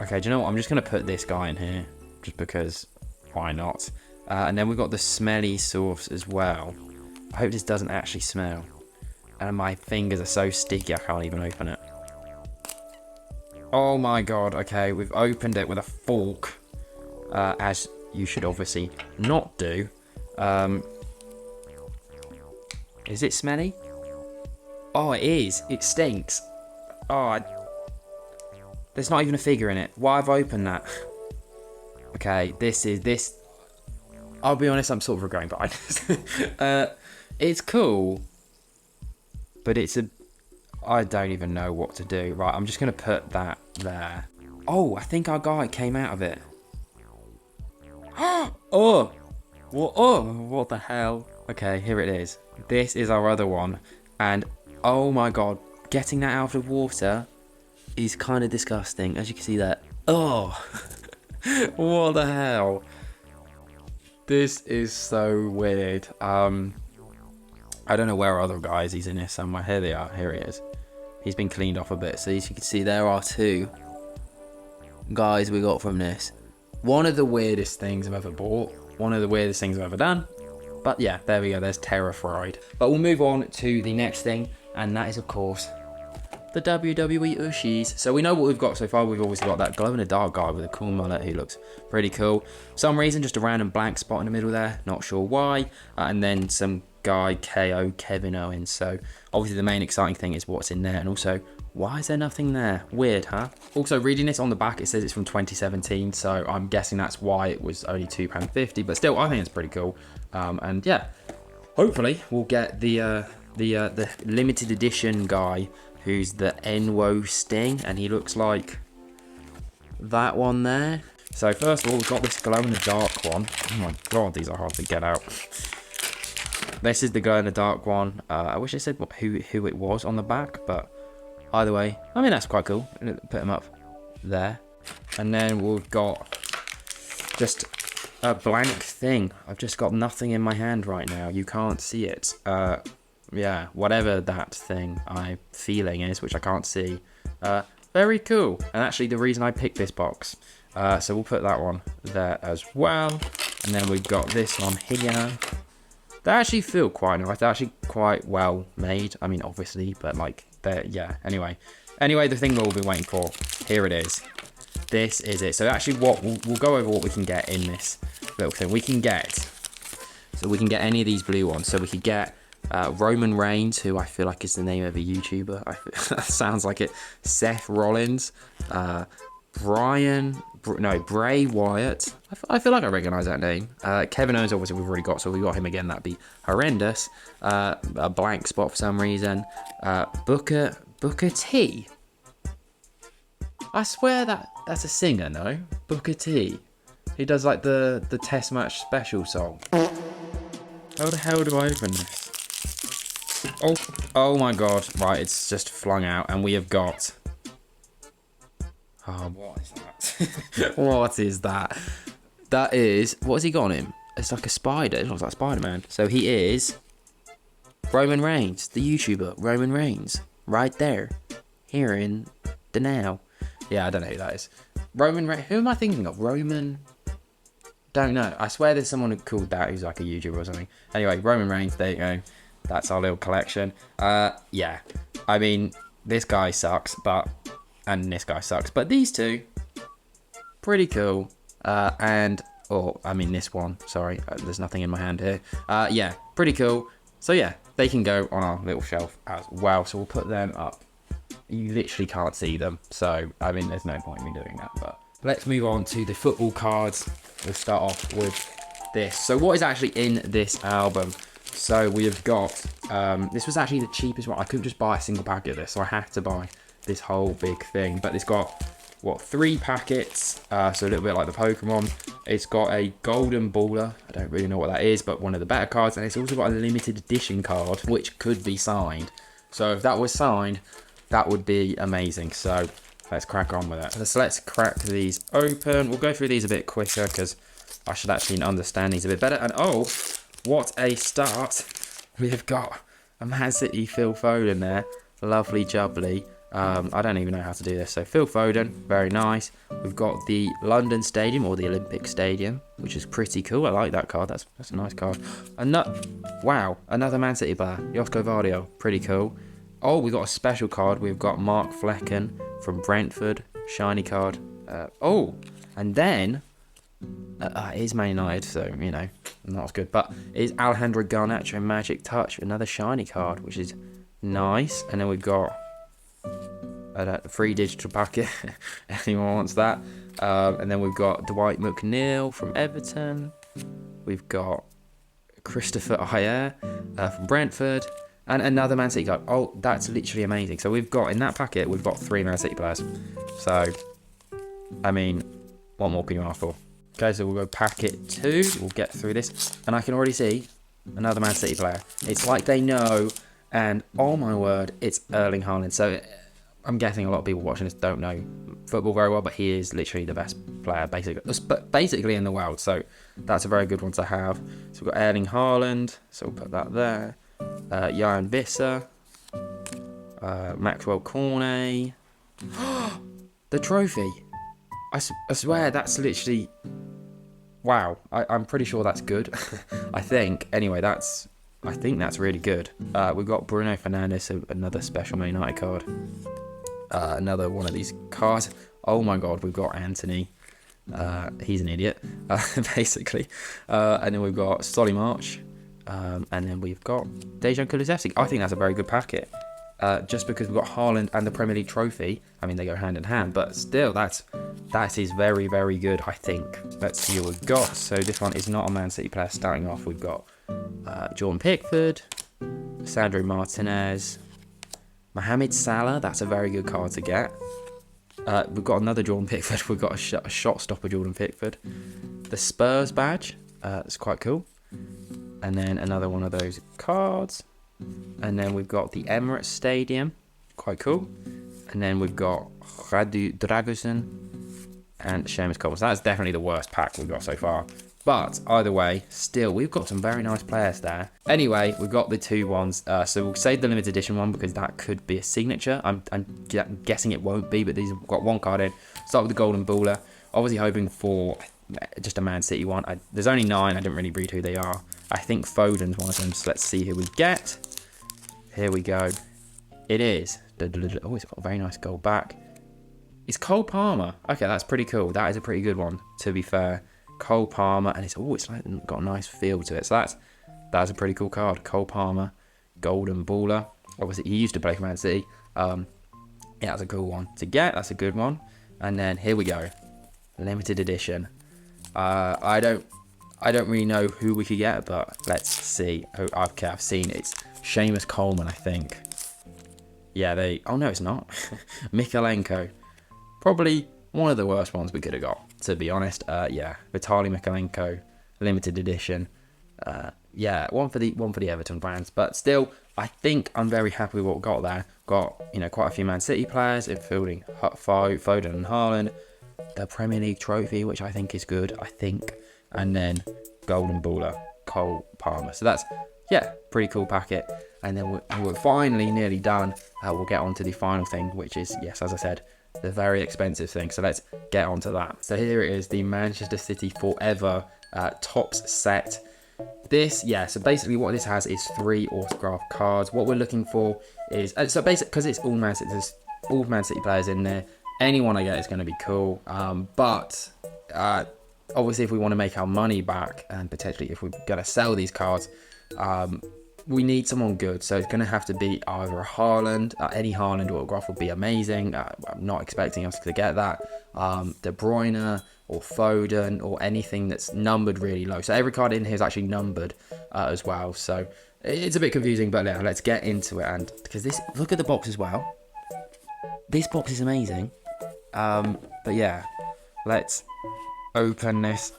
Okay, do you know what? I'm just going to put this guy in here. Just because, why not? And then we've got the smelly sauce as well. I hope this doesn't actually smell. And my fingers are so sticky I can't even open it. Oh my god, okay, we've opened it with a fork. As you should obviously not do. Is it smelly? Oh, it is. It stinks. Oh, there's not even a figure in it. Why have I opened that? Okay, this. I'll be honest, I'm sort of regretting buying this. It's cool, but I don't even know what to do. Right, I'm just going to put that there. Oh, I think our guy came out of it. Oh, what the hell? Okay, here it is. This is our other one. And, oh my god, getting that out of water is kind of disgusting. As you can see that. Oh, what the hell? This is so weird. I don't know where our other guy is. He's in here somewhere. Here they are. Here he is. He's been cleaned off a bit. So as you can see, there are two guys we got from this. One of the weirdest things I've ever bought. One of the weirdest things I've ever done. But yeah, there we go. There's Terrified. But we'll move on to the next thing. And that is, of course, the WWE Ushies. So we know what we've got so far. We've always got that glow-in-the-dark guy with a cool mullet who looks pretty cool. For some reason, just a random blank spot in the middle there. Not sure why. And then some guy, KO, Kevin Owens. So obviously the main exciting thing is what's in there. And also, why is there nothing there? Weird, huh? Also, reading this on the back, it says it's from 2017. So I'm guessing that's why it was only £2.50. But still, I think it's pretty cool. And yeah, hopefully we'll get the limited edition guy who's the Enwo Sting, and he looks like that one there. So first of all, we've got this glow-in-the-dark one. Oh my god, these are hard to get out. This is the glow-in-the-dark one. I wish I said who it was on the back, but either way, I mean, that's quite cool. Put him up. there. And then we've got just a blank thing. I've just got nothing in my hand right now. You can't see it. Yeah, whatever that thing I'm feeling is, which I can't see. Very cool. And actually the reason I picked this box. So we'll put that one there as well. And then we've got this one here. They actually feel quite nice. They're actually quite well made. I mean, obviously, but like, they're, yeah. Anyway, the thing we'll be waiting for. Here it is. This is it. So actually, what we'll go over what we can get in this little thing. We can get any of these blue ones. So we could get Roman Reigns, who I feel like is the name of a YouTuber. That sounds like it. Seth Rollins, Bray Wyatt. I feel like I recognise that name. Kevin Owens, obviously, we've already got, so we got him again. That'd be horrendous. A blank spot for some reason. Booker T. I swear that's a singer, no? Booker T. He does like the test match special song. How the hell do I open this? Oh my god. Right, it's just flung out, and we have got... Oh, what is that? What is that? That is... What has he got on him? It's like a spider. It looks like Spider-Man. So he is... Roman Reigns, the YouTuber. Roman Reigns. Right there. Here in the now. Yeah, I don't know who that is. Roman Reigns. Who am I thinking of? Roman... Don't know. I swear there's someone called that who's like a YouTuber or something. Anyway, Roman Reigns. There you go. That's our little collection. Yeah. I mean, this guy sucks, but... And this guy sucks. But these two, pretty cool. And, I mean this one. Sorry, there's nothing in my hand here. Yeah, pretty cool. So yeah, they can go on our little shelf as well. So we'll put them up. You literally can't see them. So, I mean, there's no point in me doing that. But let's move on to the football cards. We'll start off with this. So what is actually in this album? So we have got, this was actually the cheapest one. I couldn't just buy a single packet of this. So I had to buy this whole big thing. But it's got, 3 packets. So a little bit like the Pokemon. It's got a golden baller. I don't really know what that is, but one of the better cards. And it's also got a limited edition card, which could be signed. So if that was signed, that would be amazing. So let's crack on with it. So let's crack these open. We'll go through these a bit quicker because I should actually understand these a bit better. And oh, what a start. We've got a Man City Phil Foden there. Lovely jubbly. I don't even know how to do this. So Phil Foden, very nice. We've got the London Stadium or the Olympic Stadium, which is pretty cool. I like that card. That's a nice card. Wow, another Man City player. Josko Vardio, pretty cool. Oh, we've got a special card. We've got Mark Flecken from Brentford, shiny card. And then it is Man United, so you know, not as good. But it is Alejandro Garnacho Magic Touch, another shiny card, which is nice. And then we've got a free digital packet. Anyone wants that? And then we've got Dwight McNeil from Everton. We've got Christopher Ayer from Brentford. And another Man City card. Oh, that's literally amazing. So we've got, in that packet, we've got 3 Man City players. So, I mean, what more can you ask for? Okay, so we'll go packet 2. We'll get through this. And I can already see another Man City player. It's like they know. And, oh my word, it's Erling Haaland. So, I'm guessing a lot of people watching this don't know football very well. But he is literally the best player, basically in the world. So, that's a very good one to have. So, we've got Erling Haaland. So, we'll put that there. Jan Visser, Maxwell Cornet. The trophy. I swear that's literally... Wow, I'm pretty sure that's good. I think. Anyway, I think that's really good. We've got Bruno Fernandes, so another special Man United card. Another one of these cards. Oh my god, we've got Anthony. He's an idiot, basically. And then we've got Solly March. And then we've got Dejan Kulusevski. I think that's a very good packet. Just because we've got Haaland and the Premier League trophy. I mean, they go hand in hand. But still, that is very, very good, I think. Let's see what we've got. So this one is not a Man City player. Starting off, we've got Jordan Pickford, Sandro Martinez, Mohamed Salah. That's a very good card to get. We've got another Jordan Pickford. We've got a shot stopper Jordan Pickford. The Spurs badge. That's quite cool. And then another one of those cards. And then we've got the Emirates Stadium. Quite cool. And then we've got Radu Dragusin and Seamus Coleman. So that's definitely the worst pack we've got so far. But either way, still, we've got some very nice players there. Anyway, we've got the 2 ones. So we'll save the limited edition one because that could be a signature. I'm guessing it won't be, but these have got 1 card in. Start with the Golden Baller. Obviously hoping for just a Man City one. There's only 9. I didn't really read who they are. I think Foden's one of them. So let's see who we get. Here we go. It is. Oh, it's got a very nice gold back. It's Cole Palmer. Okay, that's pretty cool. That is a pretty good one, to be fair. Cole Palmer, and it's like got a nice feel to it. So that's a pretty cool card. Cole Palmer, Golden Baller. Obviously, he used to play for Man City. Yeah, that's a cool one to get. That's a good one. And then here we go, limited edition. I don't really know who we could get, but let's see. Oh, okay, I've seen it. It's Seamus Coleman, I think. Yeah, oh no, it's not. Mikalenko. Probably one of the worst ones we could have got, to be honest. Yeah, Vitaly Mikalenko, limited edition. Yeah, one for the Everton fans, but still, I think I'm very happy with what we got there. Got quite a few Man City players, including Foden and Haaland. The Premier League trophy, which I think is good. And then Golden Baller, Cole Palmer. So that's pretty cool packet. And then we're finally nearly done. We'll get on to the final thing, which is, yes, as I said, the very expensive thing. So let's get on to that. So here it is, the Manchester City Forever Topps set. So basically what this has is 3 autograph cards. What we're looking for is, so basically, because it's all Man City, there's all Man City players in there. Anyone I get is going to be cool. But obviously if we want to make our money back, and potentially if we're going to sell these cards, we need someone good. So it's going to have to be either a Haaland. Any Haaland autograph would be amazing. I'm not expecting us to get that. De Bruyne or Foden or anything that's numbered really low. So every card in here is actually numbered as well. So it's a bit confusing, but yeah, let's get into it. And because look at the box as well. This box is amazing. But yeah, let's open this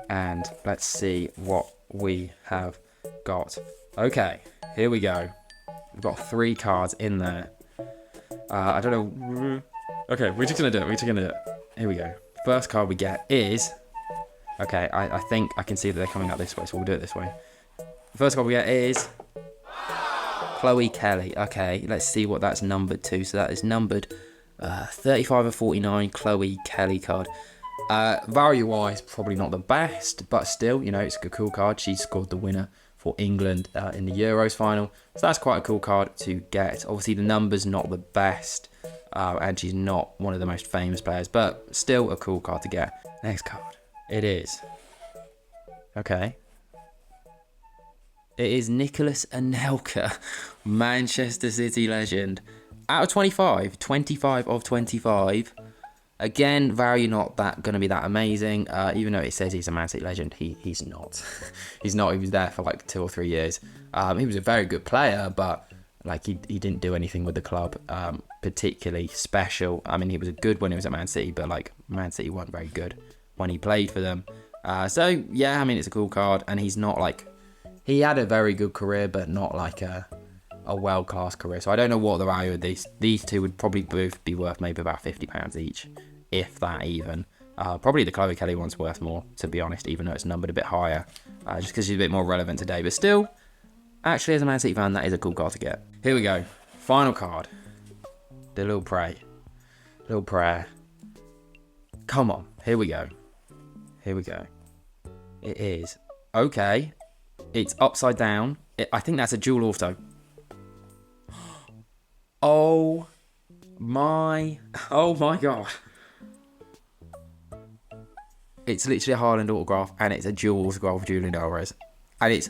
and let's see what we have got. Okay, here we go. We've got 3 cards in there. I don't know. Okay, we're just gonna do it. Here we go. First card we get is. Okay, I think I can see that they're coming out this way, so we'll do it this way. The first card we get is Chloe Kelly. Okay, let's see what that's numbered to. So that is numbered 35 of 49. Chloe Kelly card. Value-wise, probably not the best, but still, it's a cool card. She scored the winner for England in the Euros final. So that's quite a cool card to get. Obviously, the number's not the best, and she's not one of the most famous players, but still a cool card to get. Next card. It is. Okay. It is Nicholas Anelka, Manchester City legend. Out of 25, 25 of 25. Again, value not that going to be that amazing. Even though it says he's a Man City legend, he's not. He's not. He was there for like 2 or 3 years. He was a very good player, but like he didn't do anything with the club particularly special. I mean, he was good when he was at Man City, but like Man City weren't very good when he played for them. So yeah, I mean, it's a cool card, and he's not like, he had a very good career, but not like a world-class career. So I don't know what the value of these two would probably both be worth, maybe about £50 each, if that even. Probably the Chloe Kelly one's worth more, to be honest, even though it's numbered a bit higher, just because she's a bit more relevant today. But still, actually, as a Man City fan, that is a cool card to get. Here we go. Final card. The little prayer. Come on. Here we go. It is. Okay. It's upside down. I think that's a dual auto. Oh my god. It's literally a Haaland autograph, and it's a dual autograph of Julian Alvarez. And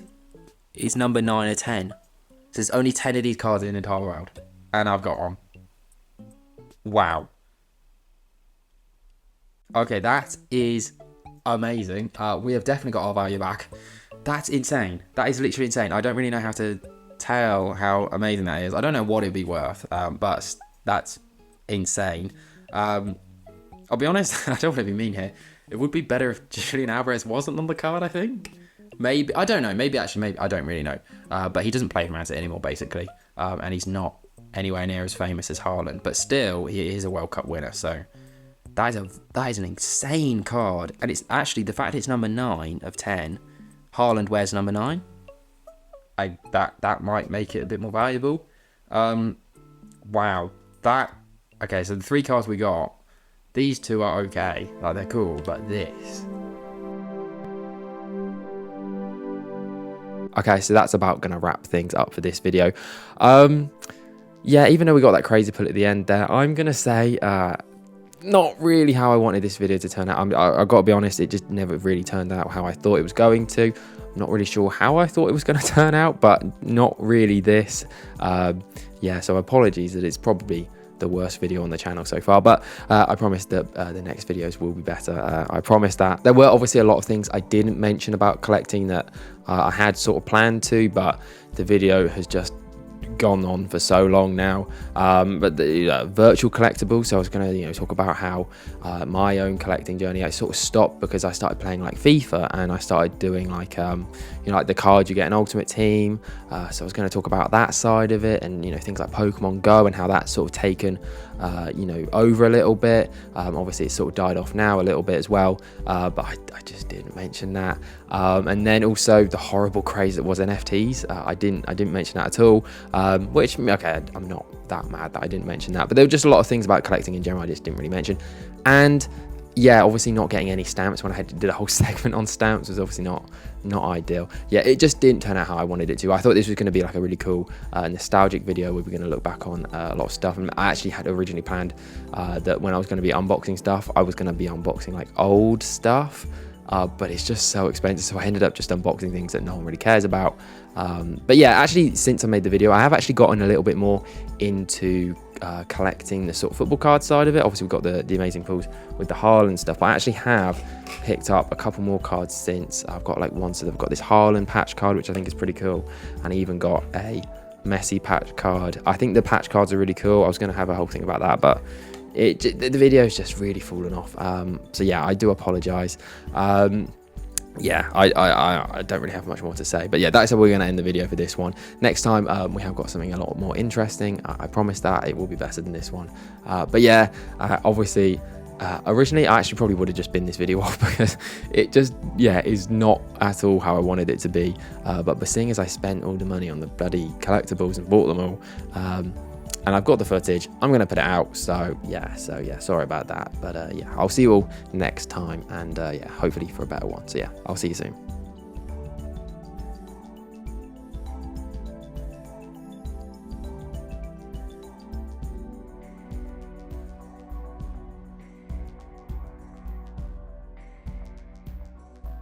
it's number 9 or 10. So there's only 10 of these cards in the entire world. And I've got one. Wow. Okay, that is amazing. We have definitely got our value back. That's insane. That is literally insane. I don't really know how to tell how amazing that is. I don't know what it'd be worth, but that's insane. I'll be honest, I don't want to be mean here. It would be better if Julian Alvarez wasn't on the card, I think. Maybe, I don't know. Maybe, I don't really know. But he doesn't play for Man City anymore, basically. And he's not anywhere near as famous as Haaland, but still, he is a World Cup winner. So that is an insane card, and it's actually the fact it's number 9 of 10. Haaland wears number 9. That might make it a bit more valuable. Wow. Okay, so the 3 cards we got, these 2 are okay. Like, they're cool, but this. Okay, so that's about going to wrap things up for this video. Yeah, even though we got that crazy pull at the end there, I'm going to say not really how I wanted this video to turn out. I've got to be honest, it just never really turned out how I thought it was going to. I'm not really sure how I thought it was going to turn out, but not really this. Yeah, so apologies that it's probably the worst video on the channel so far, but I promise that the next videos will be better. I promise that. There were obviously a lot of things I didn't mention about collecting that I had sort of planned to, but the video has just gone on for so long now. But the virtual collectibles, so I was going to talk about how my own collecting journey, I sort of stopped because I started playing like FIFA, and I started doing like like the cards you get in Ultimate Team. So I was going to talk about that side of it, and things like Pokemon Go and how that's sort of taken over a little bit. Obviously it's sort of died off now a little bit as well, but I just didn't mention that. And then also the horrible craze that was NFTs. I didn't mention that at all, which, okay, I'm not that mad that I didn't mention that, but there were just a lot of things about collecting in general I just didn't really mention. And yeah, obviously not getting any stamps when I had to do a whole segment on stamps was obviously not ideal. Yeah, it just didn't turn out how I wanted it to. I thought this was going to be like a really cool nostalgic video where we're going to look back on a lot of stuff, and I actually had originally planned that when I was going to be unboxing stuff, I was going to be unboxing like old stuff, but it's just so expensive, so I ended up just unboxing things that no one really cares about. But yeah, actually, since I made the video, I have actually gotten a little bit more into collecting the sort of football card side of it. Obviously, we've got the amazing pulls with the Haaland stuff, but I actually have picked up a couple more cards since. I've got like one, so I've got this Haaland patch card, which I think is pretty cool, and I even got a Messi patch card. I think the patch cards are really cool. I was going to have a whole thing about that, but the video is just really fallen off. So yeah, I do apologize. Yeah, I don't really have much more to say, but yeah, that's how we're going to end the video for this one. Next time we have got something a lot more interesting. I promise that it will be better than this one. But yeah, obviously originally I actually probably would have just binned this video off because it just, yeah, is not at all how I wanted it to be. But seeing as I spent all the money on the bloody collectibles and bought them all, and I've got the footage, I'm going to put it out. So yeah, sorry about that. But yeah, I'll see you all next time, and yeah, hopefully for a better one. So yeah, I'll see you soon.